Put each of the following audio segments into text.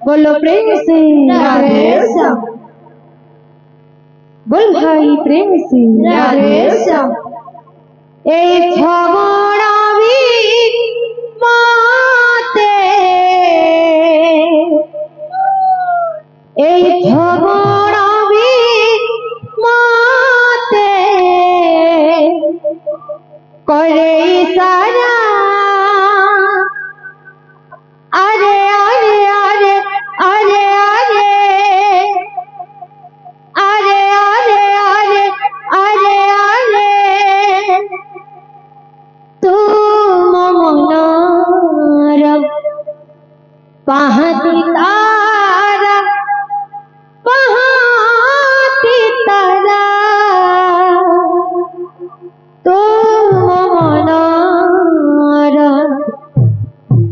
बोलो प्रेम से बोल भाई प्रेम से करे सारा अरे अरे अरे अरे अरे अरे अरे अरे अरे अरे तू ममनार पहाती तारा पहाती तारा तू ममनार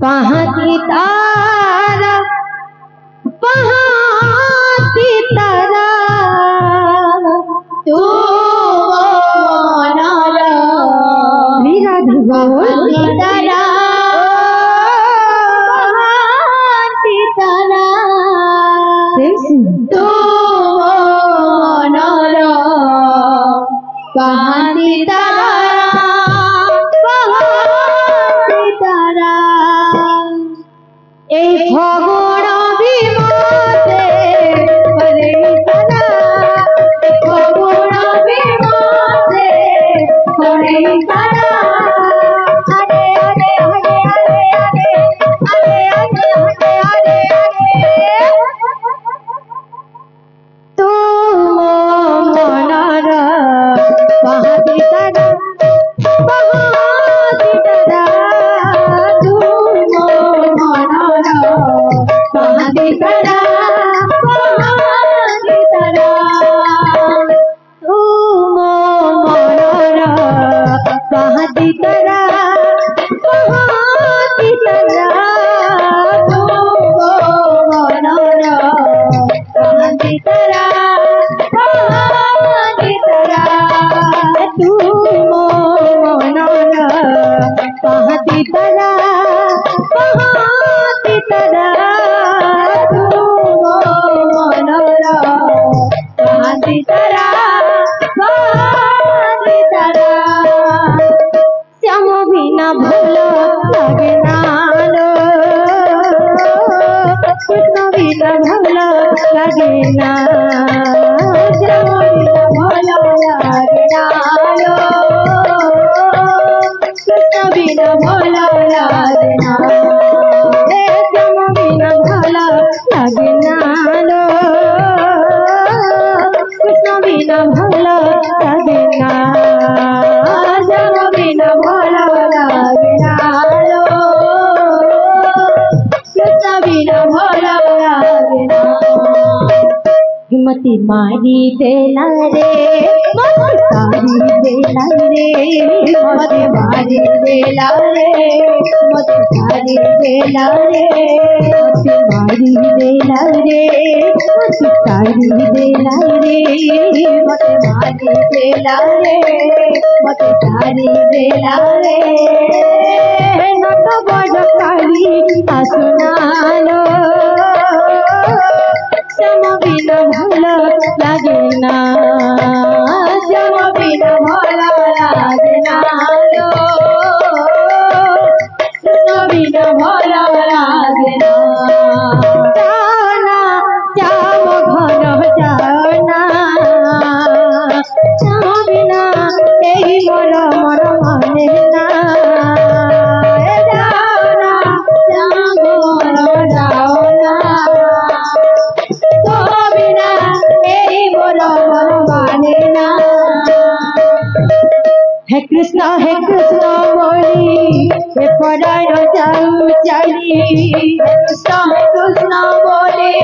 पहाती तारा पहाती तारा तू ममनार मीरा धीबोल तारा पहाती तारा तू ममनार पहाती तारा भगवान अभिमाते करे सारा भगवान अभिमाते करे सारा अरे अरे अरे अरे अरे अरे अरे अरे अरे तू मनार पहाती तारा पहाती तारा तू मनार पहाती तारा पहाती तारा तू मनार पहाती तारा पहाती तारा तू मनार पहाती तारा पहाती तारा तू मनार पहाती तारा पहाती तारा तू मनार पहाती तारा पहाती तारा श्याम बिना भलो लागे ना लो कृष्ण बिना भलो लागे ना श्याम बिना भलो लागे ना लो कृष्ण बिना भलो लागे ना श्याम बिना भलो लागे ना लो कृष्ण बिना भलो लागे ना श्याम बिना भलो लागे ना लो कृष्ण बिना भलो लागे ना हिम्मती मारी देला रे मत तारी देला रे हिम्मती मारी देला रे मत तारी देला रे मत मारी देला रे मत तारी देला रे मत मारी देला रे मत तारी देला रे नट बड़ काली आसुनालो श्याम बिना भलो लागे ना श्याम बिना भलो लागे ना लो कृष्ण बिना भलो लागे ना जाना श्याम घन जाना श्याम बिना यही मोर मन माने ना जाना श्याम घन जाना तो बिना यही मोर मन माने ना हे कृष्ण बोली हे परायण जाऊ चली हे कृष्ण बोली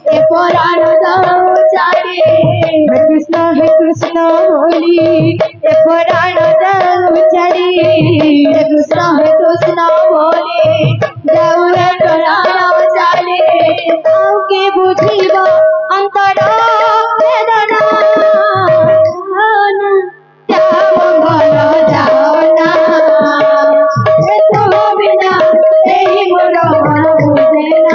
हे परायण जाऊ चली हे कृष्ण बोली हे परायण जाऊ चली हे कृष्ण बोली जाऊ हे परायण चली आउ के बुझिबा अंतर वेदना श्याम घन जाना तो बिना यही मोर मन बुझे ना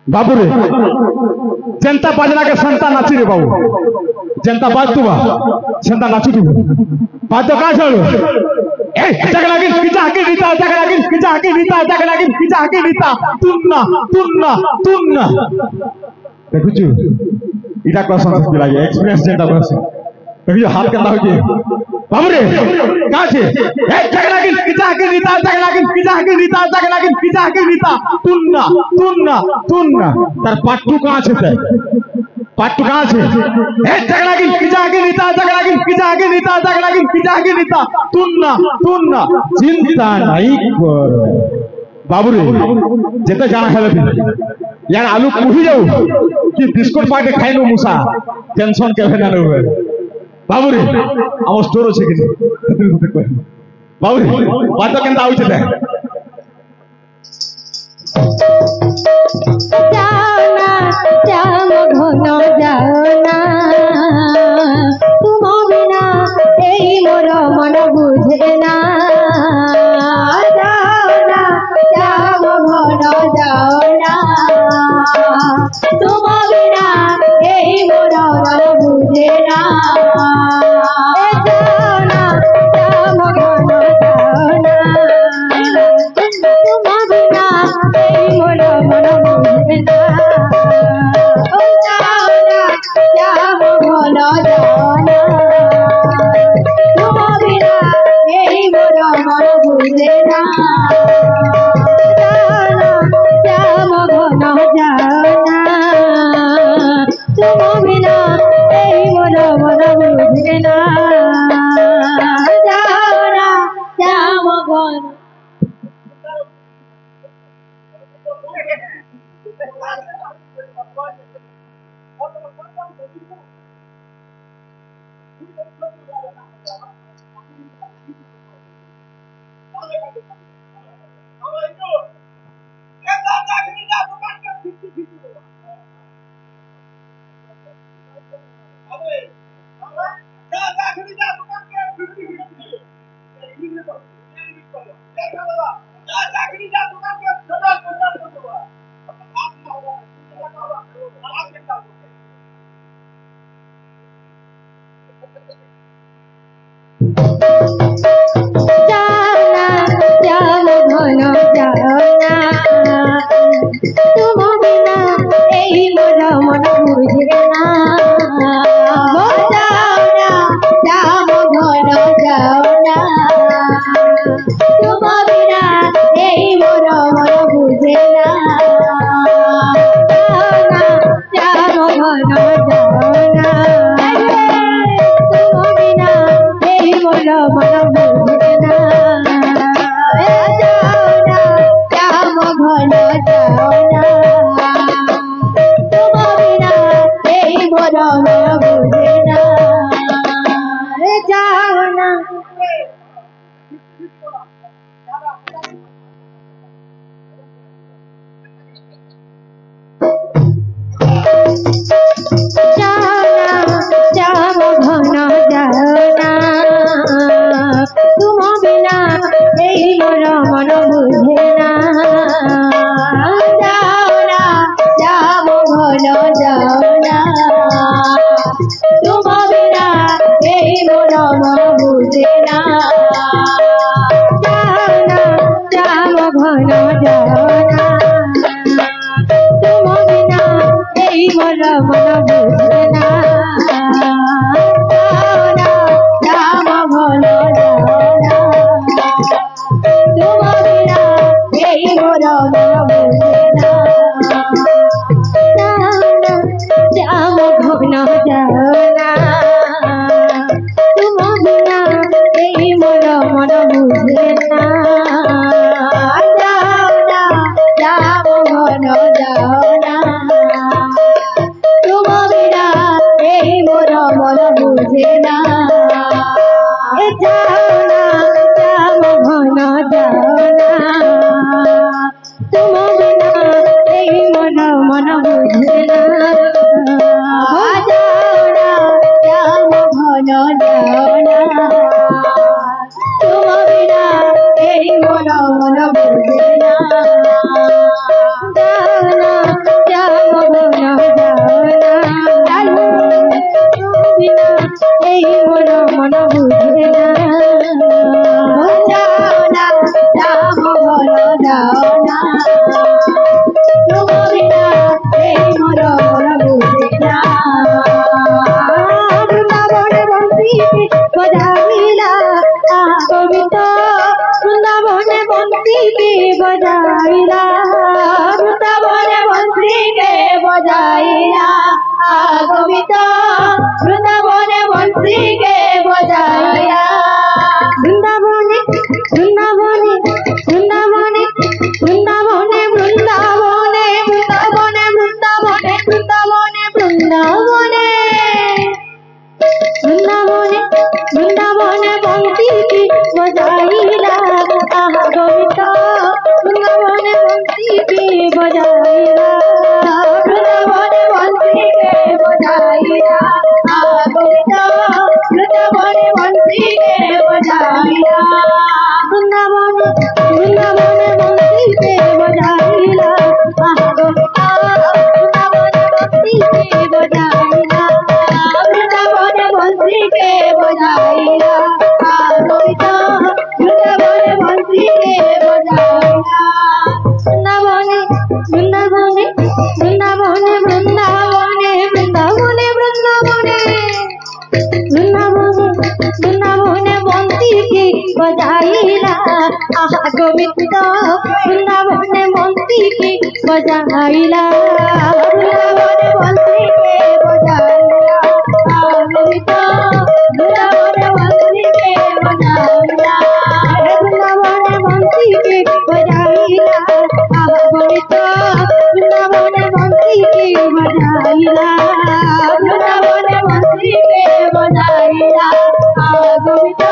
बाबू रे जनता बाजना के संता नाची रे बाबू जनता बाज तू संता नाचू तू बाज तो का छोड़ ए जगला के किचा के रीता जगला के किचा के रीता जगला के किचा के रीता तुन्ना देखुछु इटा क्वेश्चन से लागे एक्सपीरियंस जनता बस देखियो हाथ केंदा हो जे बाबू रे का छे ए जगला के किचा के रीता जगला के किचा के रीता जगला के किचा के रीता तुन्ना तार पाट्टू कहां छे ते पाट्टू कहां छे ए जगला के किचा के रीता जगला के किचा के रीता जगला के किचा के रीता तुन्ना चिंता नहीं कर बाबू रे जेते जाना है यार आलू पुही जाऊ कि बिस्कुट पाके खाइनो मुसा टेंशन के ना होवे बाबू रे हम स्टोर छे कि बाबू रे बात केनता आउ छे जाना जाम घन जाना तुम बिना এই মোর মন বুঝে না जाना जाम घन जाना तुम बिना এই মোর মন বুঝে না जाना जाम घन जाना तुम बिना এই মোর মন বুঝে না जाना जाम ঘন जाना तुम बिना এই মোর মন বুঝে না जाना जाम ঘন जाना तुम बिना এই মোর মন বুঝে না जाना जाम ঘন जाना जाम घन जाना तुम बिना এই মোর মন বুঝে না जाना जाम ঘন जाना तुम बिना এই মোর মন বুঝে না जाना जाम ঘন जाना तुम बिना এই মোর মন বুঝে না जाना जाम ঘন जाना तुम बिना এই মোর মন বুঝে না जाना जाना जाम घन जाना तुम बिना এই মোর মন বুঝে না जाना जाम ঘন जाना तुम बिना এই মোর মন বুঝে না जाना जाम ঘন जाना तुम बिना এই মোর মন বুঝে না जाना जाम ঘন जाना तुम बिना এই মোর মন বুঝে না जाना जाम ঘন जाना तुम बिना এই মোর মন বুঝে না जाना जाम ঘন जाना तुम बिना এই মোর মন বুঝে না जाना जाम ঘন जाना तुम बिना এই মোর মন বুঝে না जाना जाम ঘন जाना तुम बिना এই মোর মন বুঝে না जाना বজাইলা আগমিত বৃন্দাবনে বংশীকে বজাইলা বৃন্দাবনে বৃন্দাবনে বৃন্দাবনে বৃন্দাবনে বৃন্দাবনে বৃন্দাবনে বৃন্দাবনে বৃন্দাবনে বৃন্দাবনে বৃন্দাবনে বৃন্দাবনে বংশীকে বজাইলা আগমিত বৃন্দাবনে বংশীকে বজাইলা বৃন্দাবনে বংশীকে বজাইলা আগমিত বৃন্দাবনে বংশীকে বজাইলা বৃন্দাবনে বৃন্দাবনে বংশীকে বজাইলা আগমিত বৃন্দাবনে বংশীকে বজাইলা বৃন্দাবনে বংশীকে বজাইলা আগমিত বৃন্দাবনে বংশীকে বজাইলা বৃন্দাবনে বৃন্দাবনে বৃন্দাবনে বৃন্দাবনে বৃন্দাবনে বৃন্দাবনে বৃন্দাবনে বৃন্দাবনে বংশীকে বজাইলা আগমিত বৃন্দাবনে বংশীকে বজাইলা বৃন্দাবনে বংশীকে বজাইলা আগমিত বৃন্দাবনে বংশীকে বজাইলা বৃন্দাবনে বংশীকে বজাইলা আগমিত বৃন্দাবনে বংশীকে বজাইলা বৃন্দাবনে বংশীকে বজাইলা আগমিত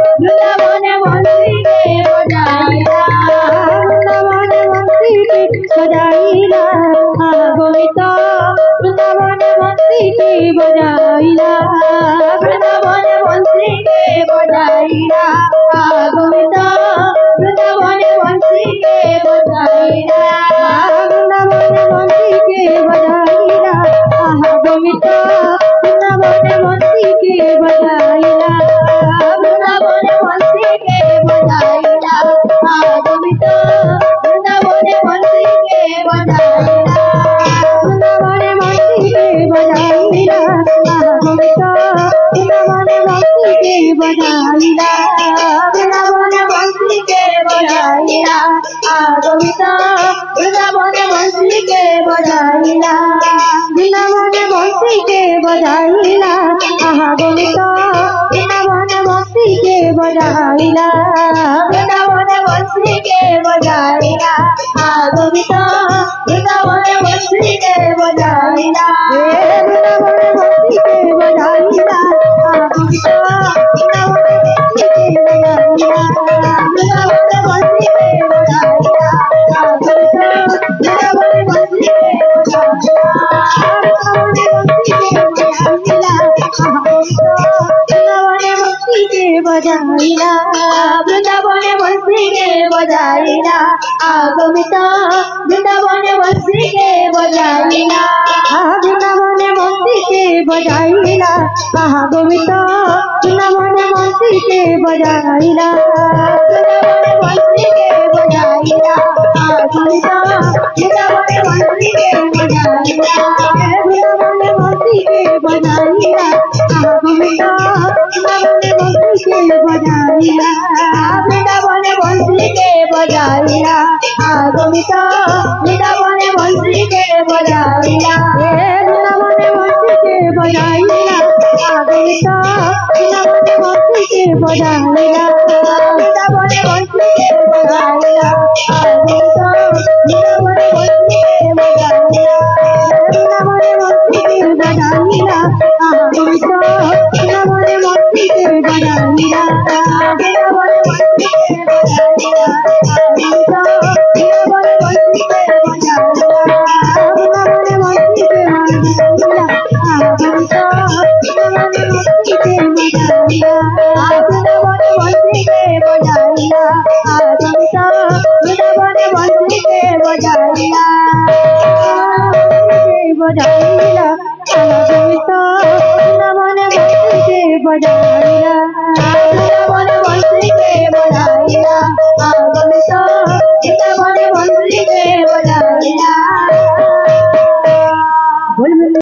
বৃন্দাবনে বংশীকে বজাইলা বৃন্দাবনে বংশীকে বজাইলা আগমিত বৃন্দাবনে বংশীকে বজাইলা বৃন্দাবনে বংশীকে বজাইলা আগমিত বৃন্দাবনে বংশীকে বজাইলা বৃন্দাবনে বংশীকে বজাইলা আগমিত বৃন্দাবনে বংশীকে বজাইলা বৃন্দাবনে বংশীকে বজাইলা আগমিত বৃন্দাবনে বংশীকে বজাইলা বৃন্দাবনে বংশীকে বজাইলা আগমিত বৃন্দাবনে বংশীকে বজাইলা বৃন্দাবনে বংশীকে বজাইলা আগমিত বৃন্দাবনে বংশীকে বজাইলা বৃন্দাবনে বংশীকে বজাইলা আগমিত বৃন্দাবনে বংশীকে বজাইলা বৃন্দাবনে বংশীকে বজাইলা আগমিত বৃন্দাবনে বংশীকে বজাইলা বৃন্দাবনে বংশীকে বজাইলা আগমিত বৃন্দাবনে বংশীকে বজাইলা বৃন্দাবনে বংশীকে বজাইলা আগমিত বৃন্দাবনে বংশীকে বজাইলা বৃন্দাবনে বংশীকে বজাইলা আগমিত বৃন্দাবনে বংশীকে বজাইলা বৃন্দাবনে বংশীকে বজাইলা আগমিত বৃন্দাবনে বংশীকে বজাইলা বৃন্দাবনে বংশীকে বজাইলা আগমিত বৃন্দাবনে বংশীকে বজাইলা বৃন্দাবনে বংশীকে বজাইলা আগমিত বৃন্দাবনে বংশীকে বজাইলা বৃন্দাবনে বংশীকে বজাইলা আগমিত বৃন্দাবনে বংশীকে বজাইলা বৃন্দাবনে বংশীকে বজাইলা আগমিত বৃন্দাবনে বংশীকে বজাইলা বৃন্দাবনে বংশীকে বজাইলা আগমিত বৃন্দাবনে বংশীকে বজাইলা বৃন্দাবনে বংশীকে বজাইলা আগমিত বৃন্দাবনে বংশীকে বজাইলা বৃন্দাবনে বংশীকে বজাইলা আগমিত বৃন্দাবনে বংশীকে বজাইলা বৃন্দাবনে বংশীকে বজাইলা আগমিত বৃন্দাবনে বংশীকে বজাইলা বৃন্দাবনে বংশীকে বজাইলা আগমিত বৃন্দাবনে বংশীকে বজাইলা বৃন্দাবনে বংশীকে বজাইলা আগমিত বৃন্দাবনে বংশীকে বজাইলা বজাইলা আগমিত বৃন্দাবনে বংশীকে বজাইলা